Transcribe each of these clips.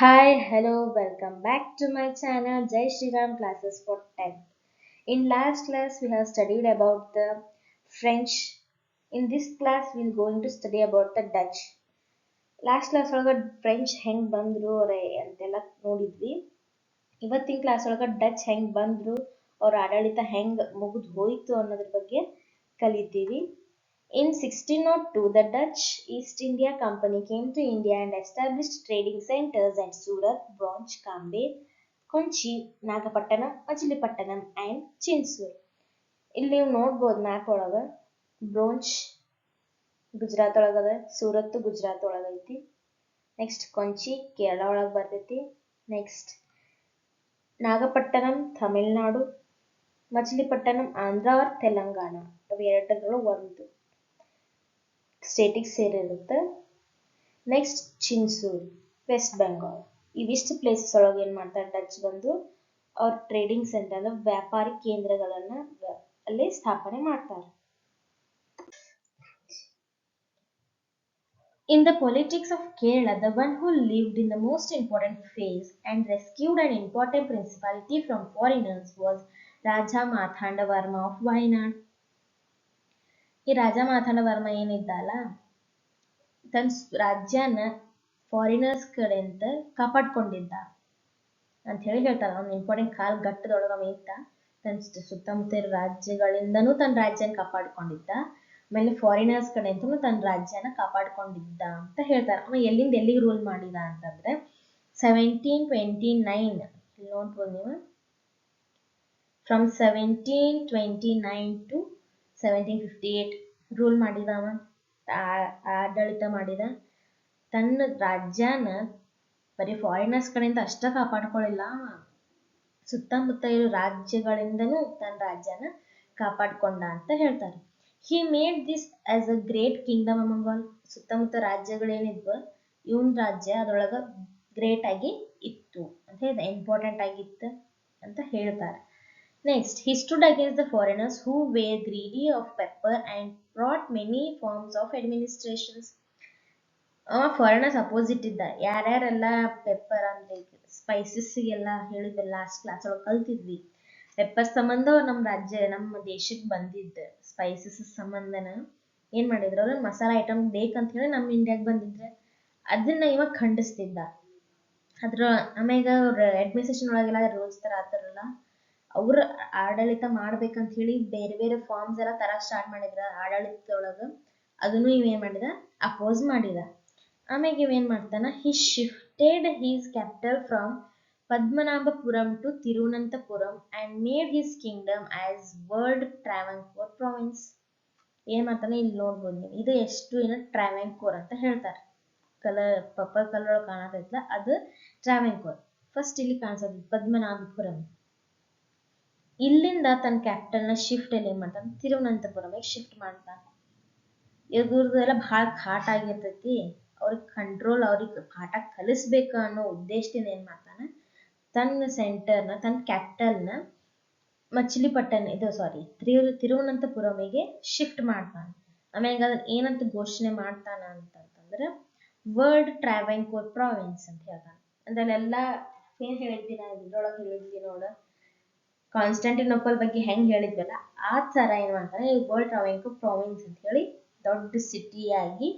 Hi, hello, welcome back to my channel Jai Shri Ram Classes for 10th. In last class, we have studied about the French. In this class, we're going to study about the Dutch. Last class ಒಳಗೆ French ಹೆಂಗೆ ಬಂದರು ಅಂತೆಲ್ಲ ನೋಡಿದ್ವಿ. ಇವತ್ತಿನ class ಒಳಗೆ Dutch ಹೆಂಗೆ ಬಂದರು, ಅವ್ರ ಆಡಳಿತ ಹೆಂಗೆ ಮುಗಿದು ಹೋಯಿತು ಅನ್ನೋದ್ರ ಬಗ್ಗೆ ಕಲಿತೀವಿ. In 1602, the Dutch East India Company came to India and established trading centers at Surat, Bronch, Kambe, Konchi, Nagapattanam, Machilipattanam and Chinsur. ಇಲ್ಲಿ ನೀವು ನೋಡ್ಬೋದು ಮ್ಯಾಪ್ ಒಳಗೆ ಬ್ರೋಂಚ್ ಗುಜರಾತ್ ಒಳಗದ, ಸೂರತ್ ಗುಜರಾತ್ ಒಳಗೈತಿ. ನೆಕ್ಸ್ಟ್ ಕೊಂಚಿ ಕೇರಳ ಒಳಗೆ ಬರ್ತೈತಿ. Next Nagapattinam Tamil Nadu, Machilipatnam Andhra or Telangana. ಅವು ಎರಡರೊಳಗೆ ಒಂದು ಸ್ಟೇಟಿಗೆ ಸೇರಿರುತ್ತೆ. ನೆಕ್ಸ್ಟ್ ಚಿನ್ಸೂರ್ ವೆಸ್ಟ್ ಬೆಂಗಾಲ್. ಇವಿಷ್ಟು ಪ್ಲೇಸಸ್ ಒಳಗೆ ಏನು ಮಾಡ್ತಾರೆ, ಡಚ್ ಬಂದು ಅವ್ರ ಟ್ರೇಡಿಂಗ್ ಸೆಂಟರ್ ಅಂದ್ರೆ ವ್ಯಾಪಾರಿ ಕೇಂದ್ರಗಳನ್ನ ಅಲ್ಲಿ ಸ್ಥಾಪನೆ ಮಾಡ್ತಾರೆ. In the politics of Kerala, the one who lived in the most important phase and rescued an important principality from foreigners was Raja Marthanda Varma of Wayanad. ಈ ರಾಜ ಮಾರ್ತಾಂಡ ವರ್ಮ ಏನಿದ್ದಲ್ಲ, ತನ್ನ ರಾಜ್ಯನ ಫಾರಿನರ್ಸ್ ಕಡೆಯಿಂದ ಕಾಪಾಡ್ಕೊಂಡಿದ್ದ ಅಂತ ಹೇಳಿ ಹೇಳ್ತಾರೆ. ಅವ್ನು ಇಂಪಾರ್ಟೆಂಟ್ ಕಾಲ್ ಘಟ್ಟದೊಳಗೆ ಅವ ಇದ್ದ, ತನ್ನ ಸುತ್ತಮುತ್ತ ರಾಜ್ಯಗಳಿಂದನೂ ತನ್ನ ರಾಜ್ಯನ ಕಾಪಾಡ್ಕೊಂಡಿದ್ದ, ಆಮೇಲೆ ಫಾರಿನರ್ಸ್ ಕಡೆಯಿಂದನೂ ತನ್ನ ರಾಜ್ಯನ ಕಾಪಾಡ್ಕೊಂಡಿದ್ದ ಅಂತ ಹೇಳ್ತಾರೆ. ಅವ ಎಲ್ಲಿಂದ ಎಲ್ಲಿಗೆ ರೂಲ್ ಮಾಡಿದ ಅಂತಂದ್ರೆ 1729 ನೋಡ್ಬೋದು ನೀವು, ಫ್ರಮ್ 1729 ಟು 1758 ರೂಲ್ ಮಾಡಿದ. ಅವ ಆಡಳಿತ ಮಾಡಿದ. ತನ್ನ ರಾಜ್ಯನ ಬರೀ ಫಾರಿನರ್ಸ್ ಕಡೆಯಿಂದ ಅಷ್ಟ ಕಾಪಾಡ್ಕೊಳ್ಳಿಲ್ಲ, ಸುತ್ತಮುತ್ತ ಇರೋ ರಾಜ್ಯಗಳಿಂದನೂ ತನ್ನ ರಾಜ್ಯನ ಕಾಪಾಡ್ಕೊಂಡ ಅಂತ ಹೇಳ್ತಾರೆ. He made this as a great Kingdom among all. ಸುತ್ತಮುತ್ತ ರಾಜ್ಯಗಳೇನಿದ್ವು, ಇವನ್ ರಾಜ್ಯ ಅದ್ರೊಳಗ ಗ್ರೇಟ್ ಆಗಿ ಇತ್ತು ಅಂತ ಹೇಳಿದ, ಇಂಪಾರ್ಟೆಂಟ್ ಆಗಿತ್ತು ಅಂತ ಹೇಳ್ತಾರೆ. Next, he stood against the foreigners who were greedy of pepper and brought many forms of administrations. Foreigners opposite ಇದ್ದ. ಯಾರ್ಯಾರೆಲ್ಲ ಪೆಪ್ಪರ್ ಅಂದ್ರೆ ಸ್ಪೈಸಸ್ಗೆಲ್ಲ ಹೇಳಿದ್ವಿ ಲಾಸ್ಟ್ ಕ್ಲಾಸ್ ಒಳಗೆ ಕಲ್ತಿದ್ವಿ. ಪೆಪ್ಪರ್ ಸಂಬಂಧ ನಮ್ಮ ದೇಶಕ್ಕೆ ಬಂದಿದ್ದ ಸ್ಪೈಸಸ್ ಸಂಬಂಧನ ಏನ್ ಮಾಡಿದ್ರು, ಅವ್ರ ಮಸಾಲ ಐಟಮ್ ಬೇಕಂತ ಹೇಳಿ ನಮ್ಮ ಇಂಡಿಯಾಗೆ ಬಂದಿದ್ರೆ ಅದನ್ನ ಇವಾಗ ಖಂಡಿಸ್ತಿದ್ದ. ಅದ್ರ ಆಮ್ಯಾಗ ಅವ್ರ ಅಡ್ಮಿನಿಸ್ಟ್ರೇಷನ್ ಒಳಗೆಲ್ಲ ರೂಲ್ಸ್ ತರ ಆತಾರಲ್ಲ, ಅವ್ರ ಆಡಳಿತ ಮಾಡ್ಬೇಕಂತ ಹೇಳಿ ಬೇರೆ ಬೇರೆ ಫಾರ್ಮ್ಸ್ ಎಲ್ಲ ತರ ಸ್ಟಾರ್ಟ್ ಮಾಡಿದ್ರ ಆಡಳಿತದೊಳಗ. ಅದನ್ನು ಇವೇನ್ ಮಾಡಿದ, ಅಪೋಸ್ ಮಾಡಿದ. ಆಮ್ಯಾಗ ಇವೇನ್ ಮಾಡ್ತಾನ, he shifted his capital from Padmanabhapuram to Thiruvananthapuram and made his kingdom as world Travancore province. ಏನ್ ಮಾಡ್ತಾನೆ ಇಲ್ಲಿ ನೋಡ್ಬೋದು ನೀವು, ಇದು ಎಷ್ಟು ಟ್ರಾವೆಂಕೋರ್ ಅಂತ ಹೇಳ್ತಾರೆ. ಕಲರ್ ಪರ್ಪಲ್ ಕಲರ್ ಒಳಗೆ ಕಾಣತೈತಲ್ಲ, ಅದು ಟ್ರಾವೆಂಕೋರ್. ಫಸ್ಟ್ ಇಲ್ಲಿ ಕಾಣಿಸೋದು ಪದ್ಮನಾಭಪುರಂ. ಇಲ್ಲಿಂದ ತನ್ನ ಕ್ಯಾಪಿಟಲ್ನ ಶಿಫ್ಟ್ ಎಲ್ಲಿ ಮಾಡ್ತಾನೆ, ತಿರುವನಂತಪುರಂ ಶಿಫ್ಟ್ ಮಾಡ್ತಾನೆ. ಇವ್ರದೆಲ್ಲ ಬಹಳ ಘಾಟ್ ಆಗಿರ್ತೈತಿ, ಅವ್ರಿಗೆ ಕಂಟ್ರೋಲ್, ಅವ್ರಿಗೆ ಪಾಠ ಕಲಿಸ್ಬೇಕು ಅನ್ನೋ ಉದ್ದೇಶದಿಂದ ಏನ್ ಮಾಡ್ತಾನೆ, ತನ್ನ ಸೆಂಟರ್ನ ತನ್ನ ಕ್ಯಾಪಿಟಲ್ನ ತಿರುವನಂತಪುರಮಿಗೆ ಶಿಫ್ಟ್ ಮಾಡ್ತಾನೆ. ಆಮೇಲೆ ಅದನ್ನ ಏನಂತ ಘೋಷಣೆ ಮಾಡ್ತಾನ ಅಂತಂದ್ರೆ ವರ್ಲ್ಡ್ ಟ್ರಾವೆಂಕೋರ್ ಪ್ರಾವಿನ್ಸ್ ಅಂತ ಹೇಳ್ತಾನೆ. ಅದ್ರಲ್ಲೆಲ್ಲ ಏನ್ ಹೇಳಿದ್ವಿ ನಾವು ಇದ್ರೊಳಗೆ ಹೇಳಿದ್ವಿ ನೋಡ, ಕಾನ್ಸ್ಟಾಂಟಿನೋಪಲ್ ಬಗ್ಗೆ ಹೆಂಗ್ ಹೇಳಿದ್ವಲ್ಲ ಆ ತರ ಏನ್ ಮಾಡ್ತಾನೆ, ವರ್ಲ್ಡ್ ಟ್ರಾವೆಂಕೋರ್ ಪ್ರಾವಿನ್ಸ್ ಅಂತ ಹೇಳಿ ದೊಡ್ಡ ಸಿಟಿಯಾಗಿ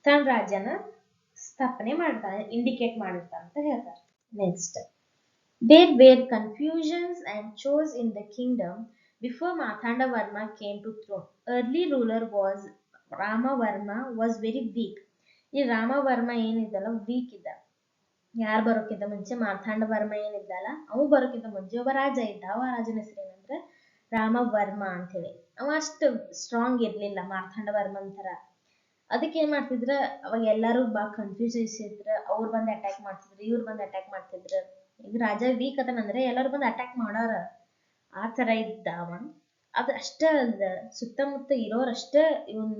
ತನ್ನ ರಾಜ್ಯನ ಸ್ಥಾಪನೆ ಮಾಡ್ತಾನೆ, ಇಂಡಿಕೇಟ್ ಮಾಡಿರ್ತಾನೆ ಅಂತ ಹೇಳ್ತಾರೆ. Next, there were confusions and chores in the kingdom before Marthanda Varma came to throne. Early ruler was Ramavarma was very weak. ಈ ರಾಮವರ್ಮ ಏನಿದ್ದಲ್ಲ ವೀಕ್ ಇದ್ದ. ಯಾರು ಬರೋಕ್ಕಿಂತ ಮುಂಚೆ ಮಾರ್ಥಾಂಡ ವರ್ಮ ಏನಿದ್ದಲ್ಲ, ಅವು ಬರೋಕ್ಕಿಂತ ಮುಂಚೆ ಒಬ್ಬ ರಾಜ ಇದ್ದ. ಅವ ರಾಜನ ಹೆಸರು ಏನಂದ್ರೆ ರಾಮವರ್ಮ ಅಂತ ಹೇಳಿ. ಅವ ಅಷ್ಟು ಸ್ಟ್ರಾಂಗ್ ಇರ್ಲಿಲ್ಲ ಮಾರ್ಥಾಂಡ ವರ್ಮನ್ ತರ. ಅದಕ್ಕೆ ಏನ್ ಮಾಡ್ತಿದ್ರ, ಅವಾಗ ಎಲ್ಲಾರು ಬಾ ಕನ್ಫ್ಯೂಸ್ ಇದ್ರ, ಅವ್ರು ಬಂದು ಅಟ್ಯಾಕ್ ಮಾಡ್ತಿದ್ರು, ಇವ್ರು ಬಂದು ಅಟ್ಯಾಕ್ ಮಾಡ್ತಿದ್ರು. ಈಗ ರಾಜ ವೀಕ್ ಅದನಂದ್ರೆ ಎಲ್ಲರೂ ಬಂದು ಅಟ್ಯಾಕ್ ಮಾಡೋರ, ಆ ತರ ಇದ್ದ ಅವ. ಅದು ಅಷ್ಟ ಅಲ್ದ, ಸುತ್ತಮುತ್ತ ಇರೋರಷ್ಟ ಇವನ್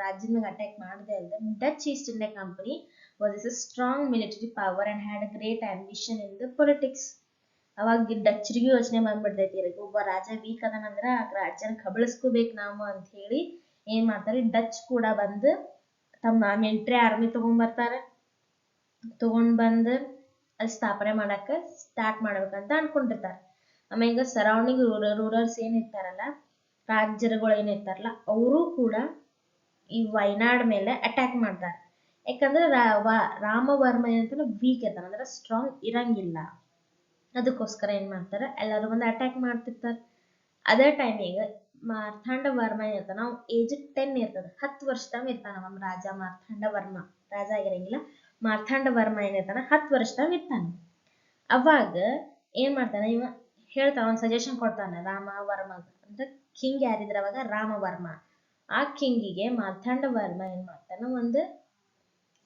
ರಾಜ್ಯದ ಮೇಲೆ ಅಟ್ಯಾಕ್ ಮಾಡದೆ ಅಲ್ದ. Dutch East India company was A strong military power and had a great ambition in the politics. ಅವಾಗ ಡಚ್ರಿಗೂ ಯೋಚನೆ ಬಂದ್ಬಿಡ್ತೈತಿ, ಒಬ್ಬ ರಾಜ ವೀಕ್ ಅದನಂದ್ರ ಆ ರಾಜ್ಯನ ಕಬಳಿಸ್ಕೋಬೇಕು ನಾವು ಅಂತ ಹೇಳಿ ಏನ್ ಮಾಡ್ತಾರೆ, ಡಚ್ ಕೂಡ ಬಂದು ತಮ್ಮ ಮಿಲಿಟರಿ ಆರ್ಮಿ ತಗೊಂಡ್ಬರ್ತಾರೆ. ತಗೊಂಡ್ ಬಂದು ಅಲ್ಲಿ ಸ್ಥಾಪನೆ ಮಾಡಕ ಸ್ಟಾರ್ಟ್ ಮಾಡ್ಬೇಕಂತ ಅನ್ಕೊಂಡಿರ್ತಾರೆ. ಆಮೇಲೆ ಸರೌಂಡಿಂಗ್ ರೂರಲ್ಸ್ ಏನ್ ಇರ್ತಾರಲ್ಲ, ರಾಜ್ಯಗಳು ಏನ್ ಇರ್ತಾರಲ್ಲ, ಅವರು ಕೂಡ ಈ ವಯನಾಡ್ ಮೇಲೆ ಅಟ್ಯಾಕ್ ಮಾಡ್ತಾರೆ. ಯಾಕಂದ್ರೆ ರಾಮವರ್ಮ ಏನಂತ ವೀಕ್ ಇರ್ತಾನ, ಅಂದ್ರೆ ಸ್ಟ್ರಾಂಗ್ ಇರಂಗಿಲ್ಲ. ಅದಕ್ಕೋಸ್ಕರ ಏನ್ ಮಾಡ್ತಾರ, ಎಲ್ಲರೂ ಬಂದು ಅಟ್ಯಾಕ್ ಮಾಡ್ತಿರ್ತಾರ. ಅದೇ ಟೈಮಿಗೆ ಮಾರ್ಥಾಂಡ ವರ್ಮ ಏನಿರ್ತಾನ, ನಾವು ಏಜ್ 10 ಇರ್ತದ, 10 ವರ್ಷದಾಗ ಇರ್ತಾನ ನಮ್ಮ ರಾಜ ಮಾರ್ಥಾಂಡ ವರ್ಮ. ರಾಜ ಆಗಿರಂಗಿಲ್ಲ, ಮಾರ್ಥಾಂಡ ವರ್ಮ ಏನಿರ್ತಾನ 10 ವರ್ಷದಾಗ ಇರ್ತಾನ. ಅವಾಗ ಏನ್ ಮಾಡ್ತಾನ ಇವ, ಹೇಳ್ತಾನ, ಒಂದ್ ಸಜೆಷನ್ ಕೊಡ್ತಾನ ರಾಮವರ್ಮ ಅಂದ್ರೆ ಕಿಂಗ್ ಯಾರಿದ್ರ ಅವಾಗ ರಾಮವರ್ಮ. ಆ ಕಿಂಗಿಗೆ ಮಾರ್ಥಾಂಡ ವರ್ಮ ಏನ್ ಮಾಡ್ತಾನ, ಒಂದು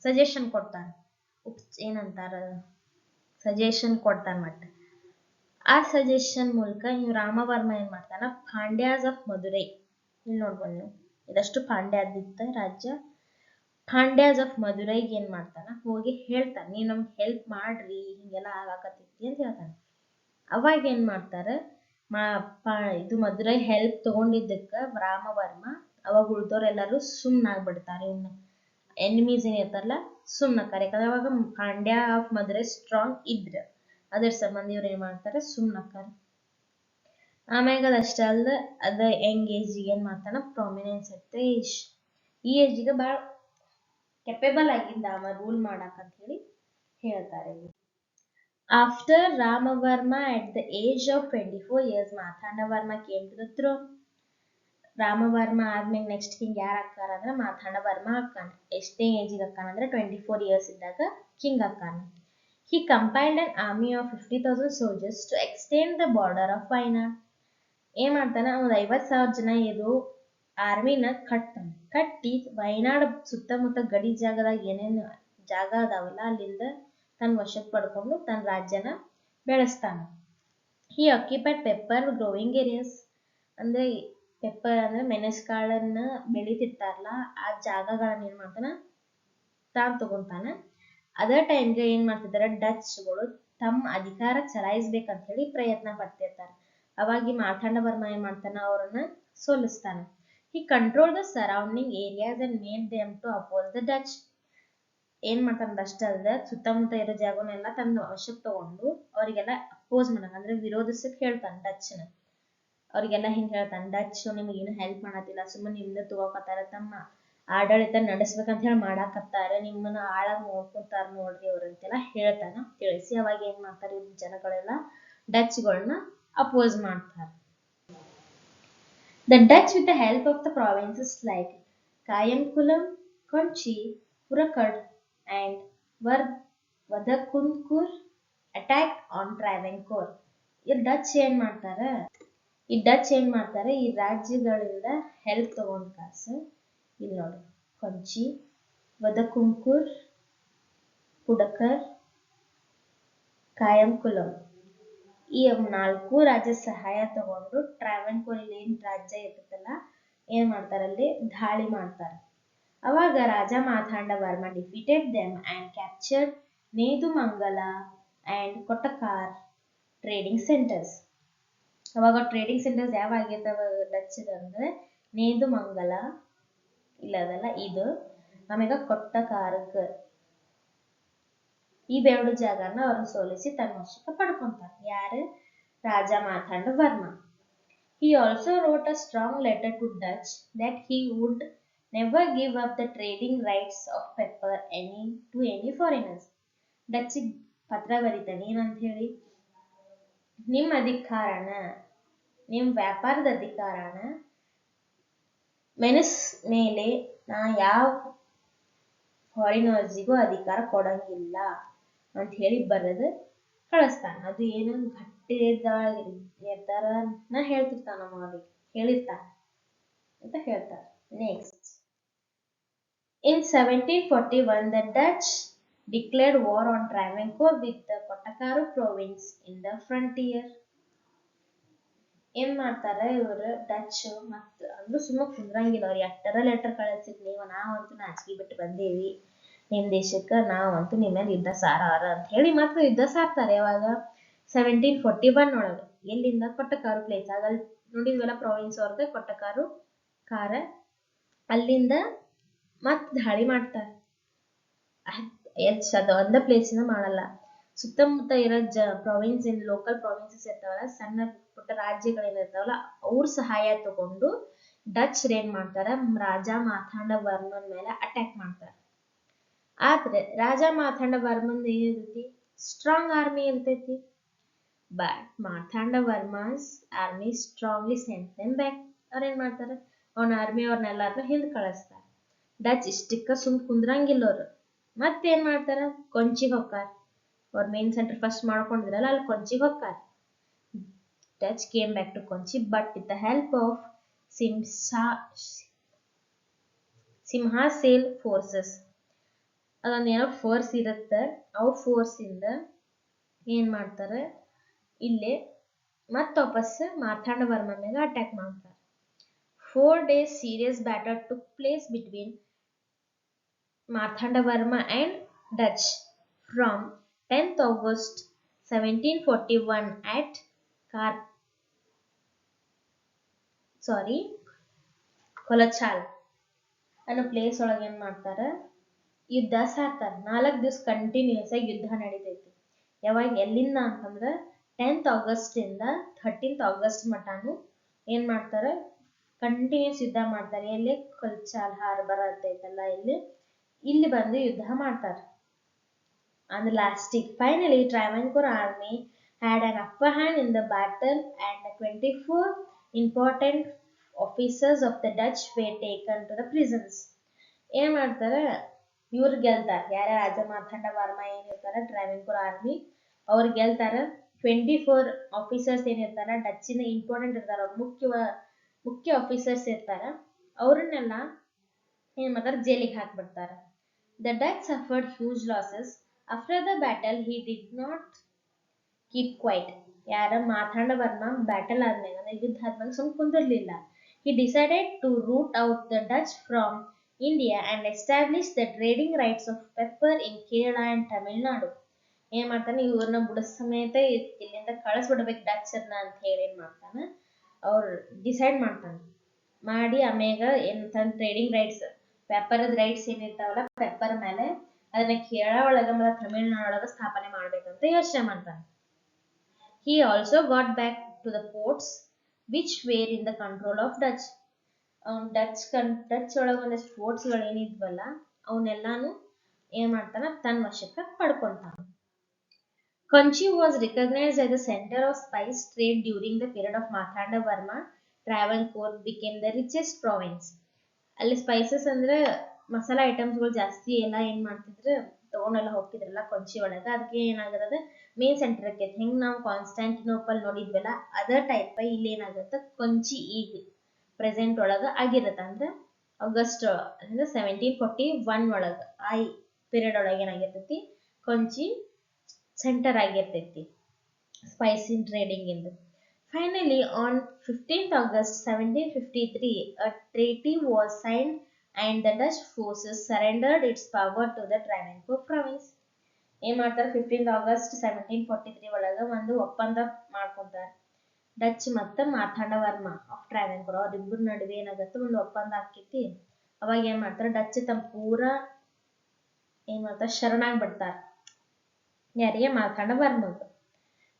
ಸಜೆಷನ್ ಕೊಡ್ತಾನ. ಏನಂತಾರ, ಸಜೆಷನ್ ಕೊಡ್ತಾನ ಮಟ್ಟ. ಆ ಸಜೆಷನ್ ಮೂಲಕ ಇವ್ ರಾಮವರ್ಮ ಏನ್ ಮಾಡ್ತಾನ, ಪಾಂಡ್ಯಾಸ್ ಆಫ್ ಮಧುರೈ, ಇಲ್ಲಿ ನೋಡ್ಬೋದು ನೀವು, ಇದಷ್ಟು ಪಾಂಡ್ಯಾದಿತ್ತ ರಾಜ್ಯ. ಪಾಂಡ್ಯಾಸ್ ಆಫ್ ಮಧುರೈಗೆ ಏನ್ ಮಾಡ್ತಾನ, ಹೋಗಿ ಹೇಳ್ತಾನ, ನೀವ್ ನಮ್ಗೆ ಹೆಲ್ಪ್ ಮಾಡ್ರಿ, ಹಿಂಗೆಲ್ಲ ಆಗಾಕತ್ತೈತಿ ಅಂತ ಹೇಳ್ತಾನ. ಅವಾಗ ಏನ್ ಮಾಡ್ತಾರ, ಇದು ಮಧುರೈ ಹೆಲ್ಪ್ ತಗೊಂಡಿದ್ದಕ್ಕ ರಾಮವರ್ಮ, ಅವಾಗ ಉಳ್ದೋರೆಲ್ಲರೂ ಸುಮ್ನಾಗ್ಬಿಡ್ತಾರೆ. ಇವ್ನ ಎನಿಮೀಸ್ ಏನ್ ಇರ್ತಾರಲ್ಲ ಸುಮ್ನಕ್ಕಾರ. ಯಾಕಂದ್ರೆ ಅವಾಗ ಪಾಂಡ್ಯ ಆಫ್ ಮಧುರೈ ಸ್ಟ್ರಾಂಗ್ ಇದ್ರ, ಅದ್ರ ಸಂಬಂಧ ಇವ್ರು ಏನ್ ಮಾಡ್ತಾರೆ, ಸುಮ್ನಕ್ಕಾರ. ಆಮ್ಯಾಗ ಅದಷ್ಟ ಅಲ್ದ ಅದ ಯಂಗ್ ಏಜಿಗೆ ಏನ್ ಮಾಡ್ತಾನ, ಪ್ರಾಮಿನೆನ್ಸ್ ಇರುತ್ತೆ. ಈ ಏಜಿಗೆ ಬಾಳ ಕೆಪೇಬಲ್ ಆಗಿದ್ದ ಅವ ರೂಲ್ ಮಾಡಕ್ ಅಂತ ಹೇಳಿ ಹೇಳ್ತಾರೆ. After Ramavarma at the age of 24 years, Marthanda came to the throne. Rama Varma ಆದ್ಮೇಲೆ ನೆಕ್ಸ್ಟ್ ಕಿಂಗ್ ಯಾರು ಅಕ್ಕಾರ ಅಂದ್ರೆ ಮಾರ್ಥಾಂಡ ವರ್ಮ ಅಕ್ಕಾನ. ಎಷ್ಟೇ ಏಜಿಗೆ ಅಕ್ಕಾನ ಅಂದ್ರೆ 24 ಇಯರ್ಸ್ ಇದ್ದಾಗ king ಅಕ್ಕಾನ. He compiled an army of 50,000 soldiers to extend the border of Wayanad. ಏನ್ ಮಾಡ್ತಾನ, ಒಂದು 50,000 ಜನ ಇದು ಆರ್ಮಿನ ಕಟ್ಟಿ ವಯನಾಡ್ ಸುತ್ತಮುತ್ತ ಗಡಿ ಜಾಗದಾಗ ಏನೇನು ಜಾಗ ಅದಾವಲ್ಲ ಅಲ್ಲಿಂದ ತನ್ನ ವಶಕ್ಕೆ ಪಡ್ಕೊಂಡು ತನ್ನ ರಾಜ್ಯನ ಬೆಳೆಸ್ತಾನ. He occupied pepper growing areas, ಅಂದ್ರೆ ಪೆಪ್ಪರ್ ಅಂದ್ರೆ ಮೆಣಸ್ಕಾಳನ್ನ ಬೆಳಿತಿರ್ತಾರಲ್ಲ ಆ ಜಾಗಗಳನ್ನ ಏನ್ ಮಾಡ್ತಾನ, ತಾನ್ ತಗೊಂತಾನ. ಅದೇ ಟೈಮ್ಗೆ ಏನ್ ಮಾಡ್ತಿದಾರೆ, ಡಚ್ಗಳು ತಮ್ಮ ಅಧಿಕಾರ ಚಲಾಯಿಸ್ಬೇಕಂತ ಹೇಳಿ ಪ್ರಯತ್ನ ಪಡ್ತಿರ್ತಾರೆ. ಅವಾಗ ಈ ಮಾರ್ಥಾಂಡ ವರ್ಮ ಏನ್ ಮಾಡ್ತಾನ, ಅವ್ರನ್ನ ಸೋಲಿಸ್ತಾನ. He controlled the surrounding areas and made them to oppose the Dutch. ಏನ್ ಮಾಡ್ತಾನ ಅಷ್ಟ ಅಲ್ದ ಸುತ್ತಮುತ್ತ ಇರೋ ಜಾಗನೆಲ್ಲ ತನ್ನ ವಶಕ್ಕೆ ತಗೊಂಡು ಅವರಿಗೆಲ್ಲ ಅಪೋಸ್ ಮಾಡಕ್ ಅಂದ್ರೆ ವಿರೋಧಿಸಕ್ ಹೇಳ್ತಾನ ಡಚ್ನ. ಅವ್ರಿಗೆಲ್ಲ ಹಿಂಗ್ ಹೇಳ್ತಾನ, ಡಚ್ ನಿಮ್ಗೆ ಏನು ಹೆಲ್ಪ್ ಮಾಡತ್ತಿಲ್ಲ, ಸುಮ್ಮನೆ ನಿಮ್ದ ತಗೋಕತ್ತಾರ, ತಮ್ಮ ಆಡಳಿತ ನಡೆಸ್ಬೇಕಂತ ಹೇಳಿ ಮಾಡಾಕತ್ತಾರ, ನಿಮ್ಮನ್ನ ಆಳಾಗ್ ನೋಡ್ಕೊಂತಾರ ನೋಡ್ರಿ ಅವ್ರಂತೆಲ್ಲ ಹೇಳ್ತಾನ. ತಿಳಿಸಿ ಅವಾಗ ಏನ್ ಮಾಡ್ತಾರ, ಇವ್ರ ಜನಗಳೆಲ್ಲ ಡಚ್ಗಳನ್ನ ಅಪೋಸ್ ಮಾಡ್ತಾರ. The Dutch, with the help of the provinces like Kayamkulam, Konchi, Purakad and Vadakunkur, attacked on Travancore. ಈ ಡಚ್ ಏನ್ ಮಾಡ್ತಾರ, ಈ ರಾಜ್ಯಗಳಿಂದ ಹೆಲ್ಪ್ ತಗೊಂಡ್ ಕಾಸು, ಇಲ್ಲಿ ನೋಡಿ ಕೊಂಚಿ, ವದಕುಂಕುರ್, ಪುಡಕರ್, ಕಾಯಂಕುಲಂ, ಈ 4 ರಾಜ್ಯ ಸಹಾಯ ತಗೊಂಡು ಟ್ರಾವೆನ್ಕೋರ್ ಏನ್ ರಾಜ್ಯ ಇರ್ತದಲ್ಲ ಏನ್ ಮಾಡ್ತಾರ, ಅಲ್ಲಿ ದಾಳಿ ಮಾಡ್ತಾರ. ಅವಾಗ Raja Marthanda Varma defeated them and captured Nedumangad and Kottarakkara trading centres. ಅವಾಗ ಟ್ರೇಡಿಂಗ್ ಸೆಂಟರ್ಸ್ ಯಾವ ಆಗಿರ್ತಾವ ಡಚ್ ಅಂದ್ರೆ ನೇದುಮಂಗಲ, ಇಲ್ಲದಲ್ಲ ಇದು, ಆಮೇಲೆ ಕೊಟ್ಟಕಾರ್ಕ್, ಈ 2 ಜಾಗನ ಅವ್ರನ್ನ ಸೋಲಿಸಿ ತನ್ನ ವಶಕ್ಕೆ ಪಡ್ಕೊಂತಾರೆ. ಯಾರು, ರಾಜ Marthanda Varma. He also wrote a strong letter to Dutch that he would never give up the trading rights of pepper to any foreigners. Dutch ಪತ್ರ ಬರೀತಾನೆ ಏನಂತ ಹೇಳಿ, ನಿಮ್ಮ ಅಧಿಕಾರನ, ನಿಮ್ ವ್ಯಾಪಾರದ ಅಧಿಕಾರನ ಮೆಣಸ್ ಮೇಲೆ ನಾ ಯಾವ ಫಾರಿನರ್ಸಿಗೂ ಅಧಿಕಾರ ಕೊಡಂಗಿಲ್ಲ ಅಂತ ಹೇಳಿ ಬರೆದು ಕಳಿಸ್ತಾನ. ಅದು ಏನು ಗಟ್ಟಿ ನಿರ್ಧಾರನ ಹೇಳ್ತಿರ್ತಾನ, ಅವ್ರಿಗೆ ಹೇಳಿರ್ತಾನ ಅಂತ ಹೇಳ್ತಾರ. Next, in 1741 the Dutch declared war on Travancore with the Kottakaru province in the frontier. ಏನ್ ಮಾಡ್ತಾರ ಇವರು ಡಚ್, ಮತ್ತ ಅಂದ್ರೂ ಸುಮ್ಮ ಕುಂದ್ರಂಗಿಲ್ಲ, ಅವ್ರು ಎಟ್ಟರ ಲೆಟರ್ ಕಳಿಸಿದ್, ನೀವು ನಾವಂತೂ ನಾಚಿಕೆ ಬಿಟ್ಟು ಬಂದೇವಿ ನಿಮ್ ದೇಶಕ್ಕ, ನಾವಂತೂ ನಿಮ್ಮ ಮೇಲೆ ಯುದ್ಧ ಸಾರಾರ ಅಂತ ಹೇಳಿ ಮತ್ತೆ ಯುದ್ಧ ಸಾರ್ತಾರೆ. ಯಾವಾಗ 1741 ಒಳಗ, ಎಲ್ಲಿಂದ, ಕೊಟ್ಟಕಾರು ಪ್ಲೇಸ್, ಆಗ ನೋಡಿದ್ವಲ್ಲ ಪ್ರಾವಿನ್ಸ್ ಅವ್ರದ ಕೊಟ್ಟಕಾರು ಕಾರ, ಅಲ್ಲಿಂದ ಮತ್ ದಾಳಿ ಮಾಡ್ತಾರ. ಅದು ಒಂದ ಪ್ಲೇಸಿನ ಮಾಡಲ್ಲ. ಸುತ್ತಮುತ್ತ ಇರೋ ಪ್ರಾವಿನ್ಸ್ ಲೋಕಲ್ ಪ್ರಾವಿನ್ಸಸ್ ಇರ್ತಾವಲ್ಲ, ಸಣ್ಣ ಪುಟ್ಟ ರಾಜ್ಯಗಳೇನಿರ್ತಾವಲ್ಲ, ಅವ್ರ ಸಹಾಯ ತಗೊಂಡು ಡಚ್ ಏನ್ ಮಾಡ್ತಾರ, ರಾಜ ಮಾರ್ತಾಂಡ ವರ್ಮನ್ ಮೇಲೆ ಅಟ್ಯಾಕ್ ಮಾಡ್ತಾರ. ಆದ್ರೆ ರಾಜ ಮಾರ್ತಾಂಡ ವರ್ಮನ್ ಏನಿರ್ತೈತಿ, ಸ್ಟ್ರಾಂಗ್ ಆರ್ಮಿ ಇರ್ತೈತಿ. But Marthanda Varma's army strongly sent them back. ಅವ್ರೇನ್ ಮಾಡ್ತಾರ, ಅವನ ಆರ್ಮಿ ಅವ್ರನ್ನೆಲ್ಲಾರನ್ನ ಹಿಂದ್ ಕಳಿಸ್ತಾರ. ಡಚ್ ಇಷ್ಟಕ್ಕ ಸುಮ್ ಕುಂದ್ರಂಗಿಲ್ಲ ಅವ್ರು. ಮತ್ತೇನ್ ಮಾಡ್ತಾರ, ಕೊಂಚಿಗೆ ಹೊಕ್ಕಾರ. ಅವ್ರ ಮೇನ್ ಸೆಂಟರ್ ಫಸ್ಟ್ ಮಾಡ್ಕೊಂಡಿದ್ರಲ್ಲ, ಅಲ್ಲಿ ಕೊಂಚಿಗೆ ಹೊಕ್ಕಾರ. Dutch came back to Konchi, but with the help of Simhasel forces. ಅದೊಂದೇನೋ ಫೋರ್ಸ್ ಇರುತ್ತೆ, ಅವ್ರ ಫೋರ್ಸ್ ಇಂದ ಏನ್ ಮಾಡ್ತಾರೆ, ಇಲ್ಲೇ ಮತ್ತೆ ವಾಪಸ್ ಮಾರ್ತಾಂಡ ವರ್ಮನ್ ಮೇಲೆ ಅಟ್ಯಾಕ್ ಮಾಡ್ತಾರೆ. 4 days serious battle took place between Marthanda Varma and Dutch from 10th August 1741 at ಕೊಲಚಾಲ್ ಅನ್ನೋ ಪ್ಲೇಸ್ ಒಳಗೆ ಏನ್ ಮಾಡ್ತಾರ, ಯುದ್ಧ ಸಾರ್ತಾರ. 4 ದಿವಸ ಕಂಟಿನ್ಯೂಸ್ ಆಗಿ ಯುದ್ಧ ನಡೀತೈತಿ. ಯಾವಾಗ, ಎಲ್ಲಿಂದ ಅಂತಂದ್ರ 10th August ಇಂದ 13th August ಮಟಾನು ಏನ್ ಮಾಡ್ತಾರ, ಕಂಟಿನ್ಯೂಸ್ ಯುದ್ಧ ಮಾಡ್ತಾರೆ. ಎಲ್ಲಿ, ಕೊಲ್ಚಾಲ್ ಹಾರ್ಬರ್ ಅಂತೈತಲ್ಲ, ಇಲ್ಲಿ ಬಂದು ಯುದ್ಧ ಮಾಡ್ತಾರ. And lasting, finally Travancore army had an upper hand in the battle and 24 important officers of the Dutch were taken to the prisons. ಏನ್ ಮಾಡ್ತಾರ, ಇವ್ರು ಗೆಲ್ತಾರ. ಯಾರ, ರಾಜ ಮಾರ್ತಾಂಡ ವರ್ಮ ಏನಿರ್ತಾರ, ಟ್ರಾವೆನ್ಕೋರ್ ಆರ್ಮಿ ಅವ್ರು ಗೆಲ್ತಾರ. 24 ಆಫೀಸರ್ಸ್ ಏನಿರ್ತಾರ, ಡಚ್ಚಿನ ಇಂಪಾರ್ಟೆಂಟ್ ಇರ್ತಾರ, ಮುಖ್ಯ ಆಫೀಸರ್ಸ್ ಇರ್ತಾರ, ಅವ್ರನ್ನೆಲ್ಲ ಏನ್ ಮಾಡ್ತಾರ, ಜೈಲಿಗೆ ಹಾಕ್ಬಿಡ್ತಾರ. The Dutch suffered huge losses. After the battle, he did not keep quiet. ಯಾರ, ಮಾರ್ತಾಂಡ ವರ್ಮ ಬ್ಯಾಟಲ್ ಆದ್ಮೇಲೆ, ಅಂದ್ರೆ ಯುದ್ಧ ಆದ್ಮೇಲೆ ಸುಮ್ ಕುಂದಿರ್ಲಿಲ್ಲ. He decided to root out the Dutch from India and establish the trading rights of pepper in Kerala and Tamil Nadu. ಏನ್ ಮಾಡ್ತಾನೆ, ಇವ್ರನ್ನ ಬುಡ ಸಮೇತ ಇಲ್ಲಿಂದ ಕಳಿಸ್ಬಿಡ್ಬೇಕು ಡಚ್ನ ಅಂತ ಹೇಳಿ ಏನ್ ಮಾಡ್ತಾನ, ಅವ್ರು ಡಿಸೈಡ್ ಮಾಡಿ ಆಮ್ಯಾಗ ಏನ್ ತನ್ನ ಟ್ರೇಡಿಂಗ್ ರೈಟ್ಸ್, ಪೆಪ್ಪರ್ದ ರೈಟ್ಸ್ ಏನಿರ್ತಾವಲ್ಲ ಪೆಪ್ಪರ್ ಮೇಲೆ, ಅದನ್ನ ಕೇರಳ ಒಳಗ ಮತ್ತು ತಮಿಳ್ನಾಡು ಒಳಗ ಸ್ಥಾಪನೆ ಮಾಡ್ಬೇಕಂತ ಯೋಚನೆ ಮಾಡ್ತಾನೆ. He also got back to the ports which were in the control of Dutch. Dutch ಒಳಗ ಒಂದಷ್ಟು ಫೋರ್ಟ್ಸ್ ಗಳು ಏನಿದ್ವಲ್ಲ, ಅವನ್ನೆಲ್ಲಾನು ಏನ್ ಮಾಡ್ತಾನ, ತನ್ನ ವಶಕ್ಕೆ ಪಡ್ಕೊಂತಾನ. Konchi was recognized as the center of spice trade during the period of Marthanda Varma. Travancore became the richest province. ಅಲ್ಲಿ spices ಅಂದ್ರೆ ಮಸಾಲಾ ಐಟಮ್ಸ್ಗಳು ಜಾಸ್ತಿ ಎಲ್ಲ ಏನ್ ಮಾಡ್ತಿದ್ರು, ತಗೊಂಡೆಲ್ಲ ಹೋಗ್ತಿದ್ರಲ್ಲ ಕೊಂಚಿ ಒಳಗ. ಅದಕ್ಕೆ ಏನಾಗದ, ಮೇನ್ ಸೆಂಟರ್ ಆಕೈತಿ. ಹೆಂಗ್ ನಾವು ಕಾನ್ಸ್ಟಾಂಟಿನೋಪಲ್ ನೋಡಿದ್ವಲ್ಲ, ಅದೇ ಟೈಪ್ ಇಲ್ಲಿ ಏನಾಗತ್ತ, ಕೊಂಚಿ ಈಗ ಪ್ರೆಸೆಂಟ್ ಒಳಗ ಆಗಿರತ್ತ. ಅಂದ್ರೆ ಆಗಸ್ಟ್ ಅಂದ್ರೆ 1741 ಒಳಗ, ಆ ಪೀರಿಯಡ್ ಒಳಗೆ ಏನಾಗಿರ್ತೈತಿ, ಕೊಂಚಿ ಸೆಂಟರ್ ಆಗಿರ್ತೈತಿ ಸ್ಪೈಸಿನ್ ಟ್ರೇಡಿಂಗ್ ಇಂದ. Finally, on 15th August 1753, a treaty was signed and the Dutch forces surrendered its power to the Travancore province. ಏನ್ ಮಾಡ್ತಾರೆ, 15th August 1743 ಒಳಗ ಒಂದು ಒಪ್ಪಂದ ಮಾಡ್ಕೊಂತಾರೆ. ಡಚ್ ಮತ್ತು ಮಾರ್ತಾಂಡ ವರ್ಮ ಆಫ್ ಟ್ರಾವೆನ್ಕೋರ್ ಅವ್ರಿಬ್ಬರ ನಡುವೆ ಏನಾಗತ್ತೆ, ಒಂದು ಒಪ್ಪಂದ ಆಕೈತಿ. ಅವಾಗ ಏನ್ ಮಾಡ್ತಾರೆ, ಡಚ್ ತಮ್ಮ ಪೂರಾ ಏನ್ ಮಾಡ್ತಾರೆ, ಶರಣಾಗ್ಬಿಡ್ತಾರ. ಯಾರಿಗೆ, ಮಾರ್ತಾಂಡ ವರ್ಮಗ.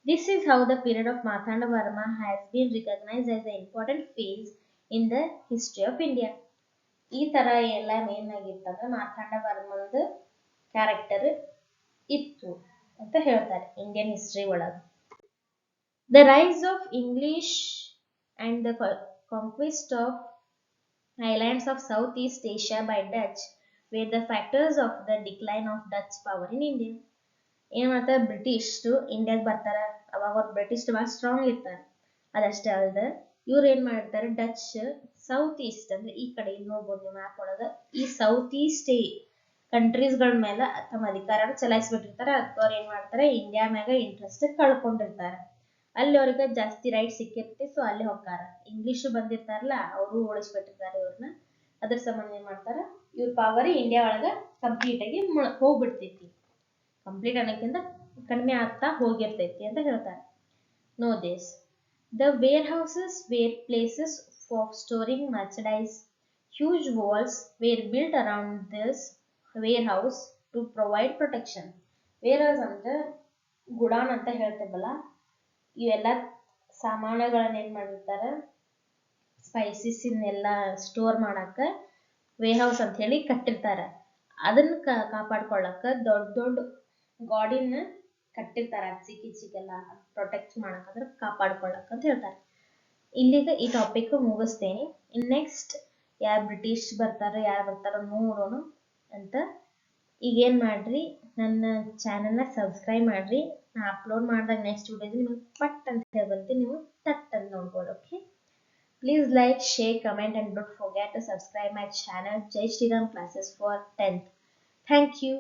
This is how the period of Marthanda Varma has been recognized as an important phase in the history of India. ಈ ತರ ಎಲ್ಲ ಮೇನ್ ಆಗಿತ್ತಂದ್ರೆ ಮಾರ್ತಾಂಡ ವರ್ಮಂದು ಕ್ಯಾರೆಕ್ಟರ್ ಇತ್ತು ಅಂತ ಹೇಳ್ತಾರೆ ಇಂಡಿಯನ್ ಹಿಸ್ಟ್ರಿ ಒಳಗೆ. The rise of English and the conquest of islands of Southeast Asia by Dutch were the factors of the decline of Dutch power in India. ಏನ್ ಮಾಡ್ತಾರೆ, British ಇಂಡಿಯಾಗ ಬರ್ತಾರ. ಅವಾಗ ಅವ್ರು ಬ್ರಿಟಿಷ್ ಬಹಳ ಸ್ಟ್ರಾಂಗ್ ಇರ್ತಾರೆ. ಅದಷ್ಟೇ ಅಲ್ದ ಇವ್ರು ಏನ್ ಮಾಡಿರ್ತಾರೆ, ಡಚ್ ಸೌತ್ ಈಸ್ಟ್ ಅಂದ್ರೆ ಈ ಕಡೆ ನೋಡ್ಬೋದು ಮ್ಯಾಪ್ ಒಳಗ, ಈ ಸೌತ್ ಈಸ್ಟ್ ಕಂಟ್ರೀಸ್ ಗಳ ಮೇಲೆ ತಮ್ಮ ಅಧಿಕಾರ ಚಲಾಯಿಸ್ಬಿಟ್ಟಿರ್ತಾರೆ. ಅದಕ್ಕೆ ಅವ್ರು ಏನ್ ಮಾಡ್ತಾರೆ, ಇಂಡಿಯಾ ಮ್ಯಾಗ ಇಂಟ್ರೆಸ್ಟ್ ಕಳ್ಕೊಂಡಿರ್ತಾರೆ. ಅಲ್ಲಿ ಅವ್ರಿಗೆ ಜಾಸ್ತಿ ರೈಟ್ ಸಿಕ್ಕಿರ್ತೈತಿ. ಸೊ ಅಲ್ಲಿ ಹೋಗ್ತಾರ. ಇಂಗ್ಲಿಷ್ ಬಂದಿರ್ತಾರಲ್ಲ, ಅವರು ಓಡಿಸ್ಬಿಟ್ಟಿರ್ತಾರೆ ಇವ್ರನ್ನ. ಅದ್ರ ಸಂಬಂಧ ಏನ್ ಮಾಡ್ತಾರ, ಇವ್ರ ಪವರ್ ಇಂಡಿಯಾ ಒಳಗ ಕಂಪ್ಲೀಟ್ ಆಗಿ ಹೋಗ್ಬಿಡ್ತೈತಿ. ಕಂಪ್ಲೀಟ್ ಅನ್ನೋಕ್ಕಿಂತ ಕಡಿಮೆ ಆಗ್ತಾ ಹೋಗಿರ್ತೈತಿ ಅಂತ ಹೇಳ್ತಾರೆ. Know this. The warehouses were places for storing merchandise. Huge walls were built around this warehouse to provide protection. Ware ಅಂದ್ರೆ ಗುಡಾನ್ ಅಂತ ಹೇಳ್ತೇವಲ್ಲ, ಇವೆಲ್ಲ ಸಾಮಾನುಗಳನ್ನ ಏನ್ ಮಾಡಿರ್ತಾರೆ, ಸ್ಪೈಸಸ್ ಇನ್ನೆಲ್ಲ ಸ್ಟೋರ್ ಮಾಡಾಕ ವೇರ್ ಹೌಸ್ ಅಂತ ಹೇಳಿ ಕಟ್ಟಿರ್ತಾರ. ಅದನ್ನ ಕಾಪಾಡ್ಕೊಳ್ಳಾಕ ದೊಡ್ಡ ದೊಡ್ಡ ಗಾಡಿನ ಕಟ್ಟಿರ್ತಾರ, ಅಚ್ಚಿಗೆಲ್ಲ ಪ್ರೊಟೆಕ್ಟ್ ಮಾಡಕ್, ಅಂದ್ರೆ ಕಾಪಾಡ್ಕೊಳ್ಳಾಕ ಅಂತ ಹೇಳ್ತಾರೆ. ಇಲ್ಲಿಗೆ ಈ ಟಾಪಿಕ್ ಮುಗಿಸ್ತೇನೆ. ಇನ್ ನೆಕ್ಸ್ಟ್ ಯಾರು ಬ್ರಿಟಿಷ್ ಬರ್ತಾರೋ ಯಾರು ಬರ್ತಾರೋ ನೋಡೋಣ ಅಂತ. ಈಗೇನ್ ಮಾಡ್ರಿ, ನನ್ನ ಚಾನೆಲ್ನ ಸಬ್ಸ್ಕ್ರೈಬ್ ಮಾಡ್ರಿ. ನಾ ಅಪ್ಲೋಡ್ ಮಾಡಿದಾಗ ನೆಕ್ಸ್ಟ್ ವಿಡಿಯೋದಲ್ಲಿ ನಿಮಗೆ ಪಟ್ ಅಂತ ಹೇಳ್ಬರ್ತೀನಿ, ನೀವು ತಟ್ ಅಂತ ನೋಡ್ಬೋದು. Okay, please like, share, comment and don't forget to subscribe my channel Jai Shri Ram Classes for 10th. Thank you.